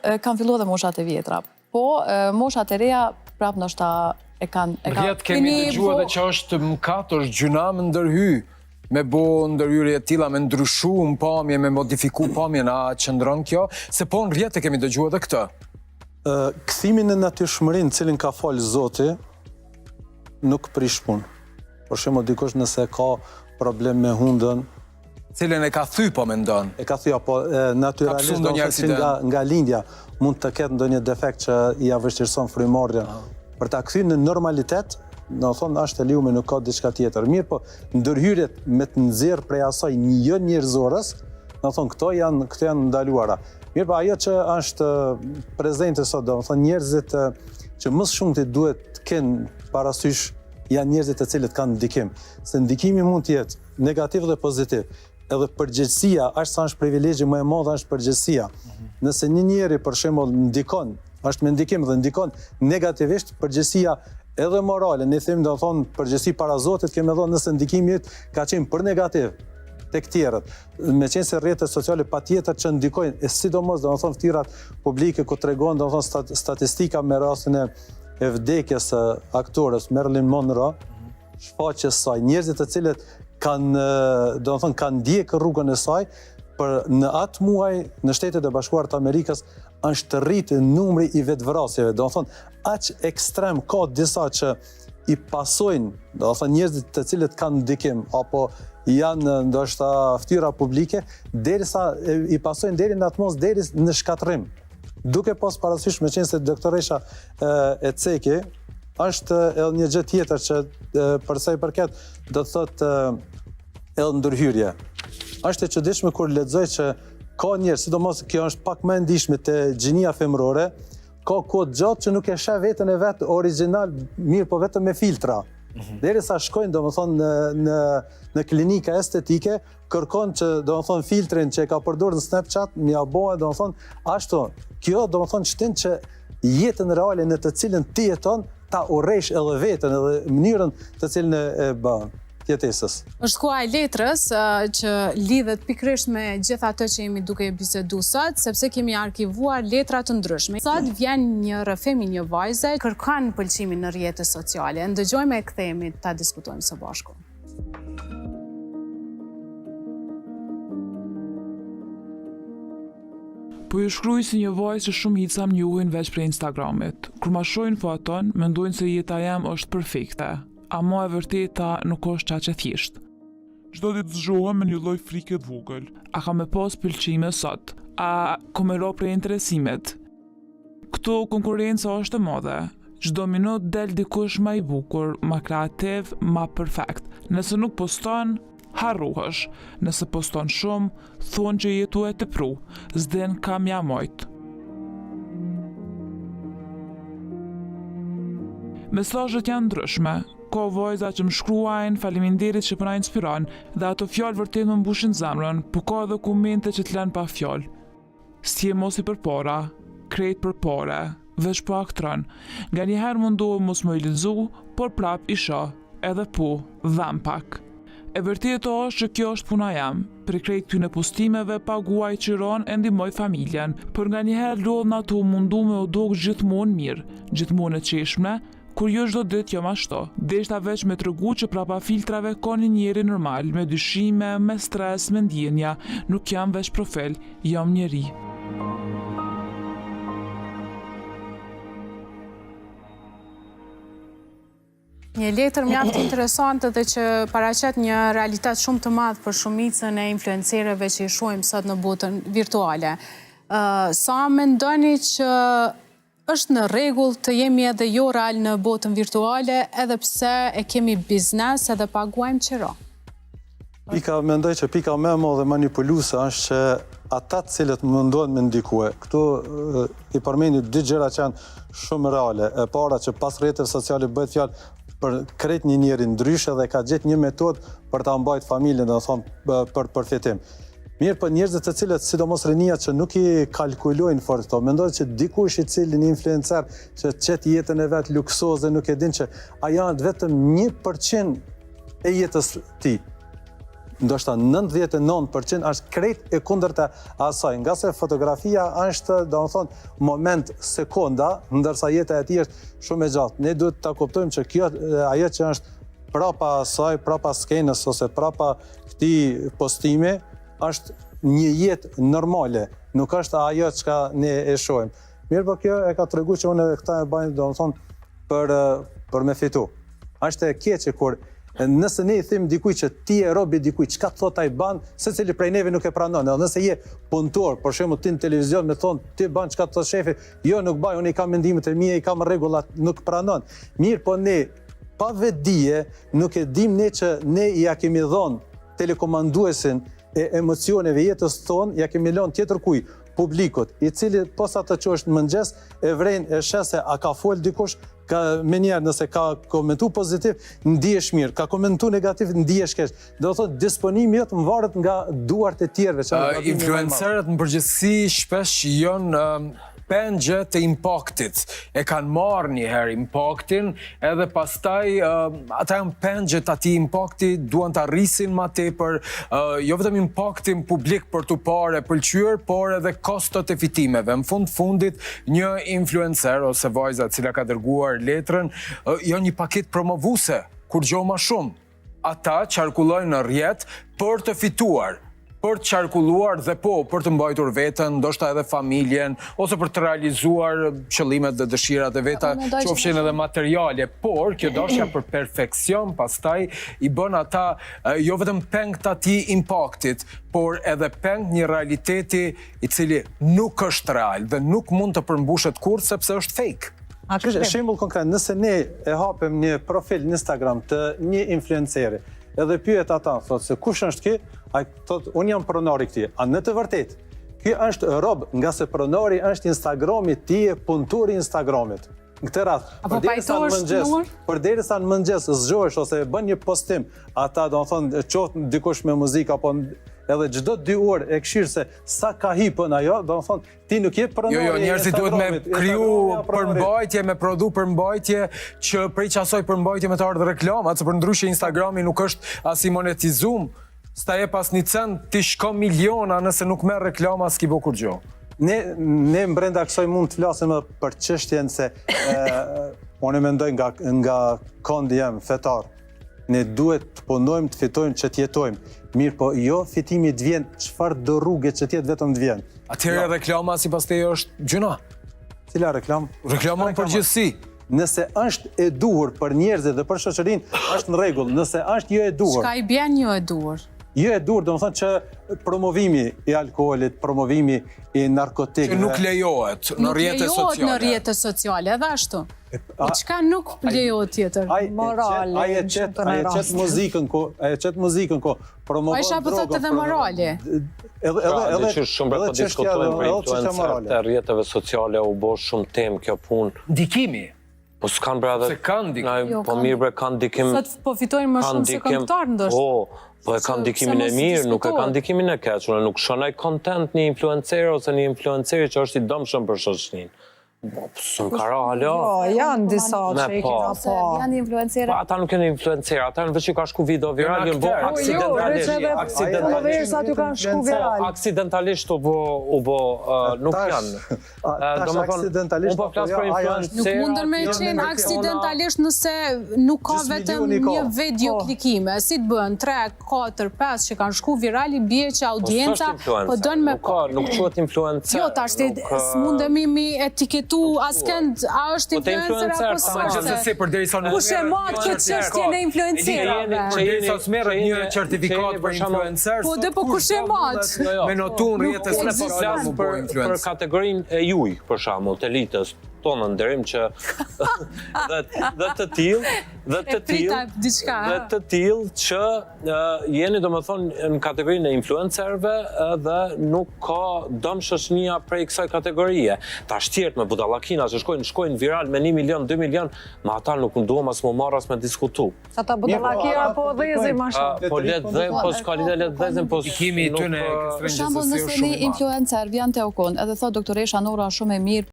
kanë filluar dhe moshat e vjetra, po moshat e reja prap ndoshta e kanë... Rjetë kemi dëgjuar dhe që është mëkat, është gjuna me ndërhy, me bo ndërhyrje e tilla, me ndryshu në pamje, me modifiku pamje, a qëndron kjo? Se po në rjetë kemi dëgjuar dhe këtë. Kthimin e natyrshmërinë cilin ka falë Zoti, nuk prish punë. Por shembull dikush nëse ka problem me hundën, cilën e ka thy po mendon. E ka thy apo natyrisht nga lindja mund të ketë ndonjë defekt që ia vështirëson frymëmarrjen. Për ta kthyer në normalitet, do të thonë është e liume, nuk ka diçka tjetër. Mirë, po ndërhyrjet me të nxjerr prej asaj jo njerëzorës, do të thonë këto janë ndaluara. Mirë, po ajo që është prezente sot, do të thonë njerëzit që më shumë të duhet të kenë parasysh janë njerëzit të cilët kanë ndikim. Se ndikimi mund të jetë negativ dhe pozitiv. Edhe përgjegjësia, është sa është privilegji më e madh është përgjegjësia. Nëse një njeri për shembull ndikon, është me ndikim dhe ndikon negativisht, përgjegjësia edhe morale, ne themi do të thonë përgjegjësi para Zotit, kemi dhënë nëse ndikimi yt ka qenë për negativ tek tjerët. Meqense se rrjetet sociale patjetër që ndikojnë, e sidomos do të thonë fytyrat publike ku tregon do të thonë statistika me rastin e vdekjes së aktores Marilyn Monroe, shfaqjes së saj, njerëzit të cilët kanë ndjekë rrugën e saj, për në atë muaj në Shtetet e Bashkuara të Amerikës është rritë numri i vetvrasjeve. Do të thonë, aq ekstrem ka disa që i pasojnë, do të thonë njerëzit të cilët kanë ndikim apo janë ndoshta fytyra publike, derisa i pasojnë deri në atë mos deri në shkatërrim. Duke pas parasysh me qenë se doktoresha e Ceki është edhe një gjë tjetër që për sa i përket do të thotë edhe ndërhyrje. Është e çuditshme kur lexoj që ka njerëz, sidomos kjo është pak më e ndihshme te gjinia femërore, ka kohë gjatë që nuk e sheh veten e vet origjinal, mirë po vetëm me filtra. Derisa shkojnë domethënë në klinika estetike, kërkon që domethënë filtrin që e ka përdorur në Snapchat, mja bëhet domethënë ashtu. Kjo domethënë shtin që jetën reale në të cilën ti jeton ta urrejsh edhe veten edhe mënyrën të cilën e bën jetesës. Është koha e letrës që lidhet pikërisht me gjithë atë që jemi duke bisedu sot, sepse kemi arkivuar letra të ndryshme. Sot vjen një rrëfimi, një vajze, kërkon pëlqimin në rrjetet sociale. Ndëgjojmë e kthehemi ta diskutojmë së bashku. Po ju shkruaj si një vajzë që shumë hica më njohin veç për Instagramit. Kur ma shohin foton, mendojnë se jeta jam është perfekte. Ama e vërteta nuk është qa që thjesht. Çdo ditë zgjohem me një lloj frike të vogël. A ka me pas pëlqime sot? A ka me ro prej interesimet? Këtu konkurenca është e madhe. Çdo minut del dikush ma i bukur, ma kreativ, ma perfekt. Nëse nuk poston, harruhesh. Nëse poston shumë, thonë që jetu e të pru. S'den kam ja mojt. Mesazhet janë ndryshme. Ka vajza që më shkruajnë, faleminderit që po na inspiron, dhe ato fjalë vërtet më mbushin zemrën, po ka edhe komente që të lënë pa fjalë. Si e mos i përpara, krejt përpara, veç po aktron. Nganjëherë mundohem mos më i lexu, por prap i shoh, edhe po, dham pak. E vërtetë është që kjo është puna jam. Për krejt këtyne postimeve paguaj qiron e ndihmoj familjen, por nganjëherë lodh në ato mundu me u dok gjithmonë mirë, gjithmonë e qeshme, kur jo çdo ditë jam ashtu. Deshta veç me tregu që prapa filtrave ka një njeri normal, me dyshime, me stres, me ndjenja, nuk jam veç profil, jam njeri. Një letër mjaft interesante dhe që paraqet një realitet shumë të madh për shumicën e influencerëve që i shohim sot në botën virtuale. Sa mendoni që është në rregull të jemi edhe jo real në botën virtuale, edhe pse e kemi biznes edhe paguajmë qiro? Mendoj që pika më e madhe manipuluese është që ata të cilët mundohen me ndikue. Këtu i përmeni dy gjëra që janë shumë reale. E para që pas rrjeteve sociale bëhet fjalë për krejt një njeri ndryshe dhe ka gjetë një metodë për ta mbajtur familjen, do të thonë për përfitim. Mirë, për njerëzit të cilët, sidomos rinia që nuk i kalkulojnë fort këto, mendoj që dikush i cili një influencer që qetë jetën e vet luksoze, nuk e din që a janë vetëm 1% e jetës ti. ndoshta 99% është krejt e kundërta asaj, nga se fotografia është, domethënë, moment sekonda, ndërsa jeta e tij është shumë e gjatë. Ne duhet ta kuptojmë që kjo ajo që është prapa asaj, prapa skenës ose prapa këtij postimi është një jetë normale, nuk është ajo çka ne e shohim. Mirë, po kjo e ka treguar që unë edhe këta e bajnë, domethënë, për me fitu. Është e keqe kur nëse ne i them dikuj që ti e robi dikuj, çka thot ai ban, secili prej neve nuk e pranon. Edhe nëse je punëtor, për shembull ti në televizion me thon ti ban çka thot shefi, jo nuk baj, unë i kam mendimet e mia, i kam rregullat, nuk pranon. Mirë, po ne pa vetdije nuk e dim ne që ne ja kemi dhënë telekomanduesin e emocioneve jetës tonë, ja kemi lënë tjetër kuj, publikut, i cili posa të që është në mëngjes, e vren e shese a ka fol dikush, ka me njerë nëse ka komentu pozitiv, ndihesh mirë, ka komentu negativ, ndihesh keq. Do të thotë disponimi jot më varet nga duart e tjerëve. Influencerët në përgjithësi shpesh janë pengje të impaktit. E kanë marrë një herë impaktin, edhe pastaj ata janë pengje të atij impakti, duan të arrisin ma tepër, jo vetëm impaktin publik për të parë e pëlqyer, por edhe kostot e fitimeve. Në fundit, një influencer ose vajza e cila ka dërguar letrën, janë një paket promovuese, kur gjo ma shumë. Ata qarkullojnë në rrjet për të fituar, për të qarkulluar dhe për të mbajtur veten, ndoshta edhe familjen, ose për të realizuar qëllimet dhe dëshirat e veta, qofshin edhe materiale, por kjo dashja për perfekcion pastaj i bën ata jo vetëm peng të atij impaktit, por edhe peng një realiteti i cili nuk është real dhe nuk mund të përmbushet kurrë sepse është fake. Shembull konkret, nëse ne e hapim një profil në Instagram të një influenceri, edhe pyet ata, thotë se kush është ky? Ai thotë unë jam pronari këtij. A në të vërtetë ky është rob, nga se pronari është Instagrami, ti je punëtori i Instagramit. Në këtë rast, përderisa në mëngjes zgjohesh ose bën një postim, ata domethënë qoftë dikush me muzikë apo edhe çdo 2 orë e këshir se sa ka hipën ajo, domethënë ti nuk je pronari. Jo, njerëzit duhet me kriju përmbajtje, me prodhu përmbajtje, që prej qasoj përmbajtje me të ardhë reklamat, se për ndryshe Instagrami nuk është as i monetizum, sta je pas një cent, ti shko miliona nëse nuk merr reklama s'ki bo kur gjo. Ne brenda kësaj mund të flasim për çështjen se unë mendoj nga kondi jam fetar. Ne duhet të punojmë, të fitojmë që të jetojmë. Mirë, po jo fitimi të vjen, çfarë do rrugë që të jetë vetëm të vjen. Atëherë reklama sipas teje është gjuna. Cila reklam? Reklama në përgjithësi. Nëse është e duhur për njerëzit dhe për shoqërinë, është në rregull. Nëse është jo e duhur. Çka i bën jo e duhur? Jo e duhur, domethënë që promovimi i alkoolit, promovimi i narkotikëve. Që nuk lejohet në rrjete sociale. Nuk lejohet në rrjete sociale, edhe ashtu. Çka nuk lejohet tjetër? Morale. Ai e çet muzikën ko, promovon drogën. Ai apo thotë edhe morale. Edhe që shumë për të diskutojmë për influencer të rrjeteve sociale u bo shumë temë kjo punë. Ndikimi. Po s'kan bradhe... Se kanë ndikim. Po mirë bre, kanë ndikim... Sot po fitojnë më shumë se këngëtar ndoshta. Po e kanë ndikimin e mirë, nuk e kanë ndikimin e keq. Unë nuk shonaj content një influencer ose një influenceri që është i dëmshëm për shoqërinë. Së më kara halja. Jo, janë disa që i kena pa. Janë influencera. Ata nuk janë influencera, ata në veç që ka shku video viral, jënë bo aksidentalisht u bo nuk janë. Aksidentalisht nuk mundën me qenë aksidentalisht nëse nuk ka vetëm një video klikime. Si të bën 3, 4, 5 që kanë shku viral, i bie që audienca po dënë me... Nuk quhet influencer. Jo, tash s'mundemi mi etiketu askënd, a është influencer apo s'është. Kush e mat këtë çështje në influencerave? Përderisa s'merret një certifikat për influencer. Po dhe po kush e mat? Me notun rrjetes në flas për kategorinë e juj, për shembull, të elitës tonë nderim që dhe të tillë që jeni domethënë në kategorinë e influencerëve dhe nuk ka dëm shoqënia prej kësaj kategorie. Tash tjerët me budallakina që shkojnë viral me 1 milion, 2 milion, ma ata nuk duam as më marr as me diskutu. Ata budallakina po dhezin më shumë. Po le të dhezin, po s'ka lidhje le të dhezin, po kimi tyne Për shembull, nëse një influencer vjen te Okon edhe thot doktoresha Nora shumë e mirë